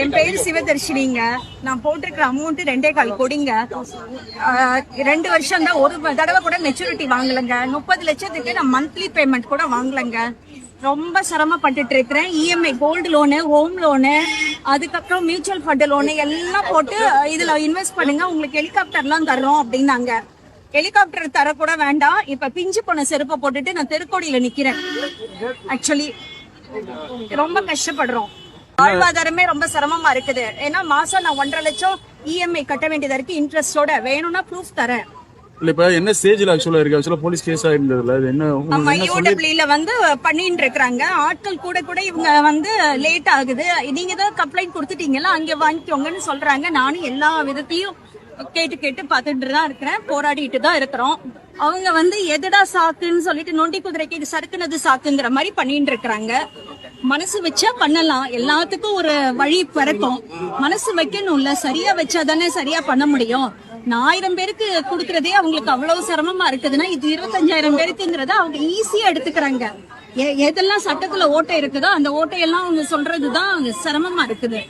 என் பேரு சிவதர்ஷினிங்க. நான் போட்டிருக்கிற அமௌண்ட் 2.25 கோடிங்க. 2 வருஷம் தான், ஒரு தடவை கூட மெச்சூரிட்டி வாங்கலங்க. 30 லட்சத்துக்கு நான் மந்த்லி பேமெண்ட் கூட வாங்கலங்க. ரொம்ப சிரமப்பட்டுட்டு இருக்கிறேன். EMI, gold loan, home loan, அதுக்கப்புறம் மியூச்சுவல் ஃபண்ட் லோனு எல்லாம் போட்டு இதுல இன்வெஸ்ட் பண்ணுங்க, உங்களுக்கு ஹெலிகாப்டர்லாம் தர்றோம் அப்படின்னாங்க. ஹெலிகாப்டர் தர கூட வேண்டாம். இப்ப பிஞ்சு போன செருப்பை போட்டுட்டு நான் தெருக்கோடியில நிக்கிறேன். ஆக்சுவலி ரொம்ப கஷ்டப்படுறோம். வாழ்வாதாரமே ரொம்ப சிரமமா இருக்குது. ஏன்னா மாசம் நான் 1.5 லட்சம் இஎம்ஐ கட்ட வேண்டியதா இருக்கு. இன்ட்ரெஸ்டோட வேணும்னா ப்ரூஃப் தரேன். இப்ப என்ன ஸ்டேஜ்ல ஆக்சுவலா இருக்கு? ஆக்சுவலா போலீஸ் கேஸா இருந்ததுல அது என்ன யூடபிள்யூல வந்து பண்ணிட்டு இருக்காங்க. ஆட்கள் கூட கூட இவங்க வந்து லேட் ஆகுது, நீங்க தான் கம்ப்ளைண்ட் கொடுத்துட்டீங்களா, அங்க வாங்கிக்கோங்கன்னு சொல்றாங்க. நானும் எல்லா விதத்தையும் கேட்டு பார்த்துட்டு தான் இருக்கிறேன், போராடிட்டு தான் இருக்கிறோம். அவங்க வந்து எதுடா சாக்குன்னு சொல்லிட்டு நொண்டி குதிரைக்கு சறுக்குனது சாக்குங்கிற மாதிரி பண்ணிட்டு இருக்காங்க. மனசு வச்சா பண்ணலாம், எல்லாத்துக்கும் ஒரு வழி பிறக்கும். மனசு வைக்கணும்ல, சரியா வச்சாதானே சரியா பண்ண முடியும். 1000 பேருக்கு கொடுக்கறதே அவங்களுக்கு அவ்வளவு சிரமமா இருக்குதுன்னா இது 25,000 பேருக்குங்கிறத அவங்க ஈஸியா எடுத்துக்கிறாங்க. எதெல்லாம் சட்டத்துல ஓட்டை இருக்குதோ அந்த ஓட்டையெல்லாம் அவங்க சொல்றதுதான் சிரமமா இருக்குது.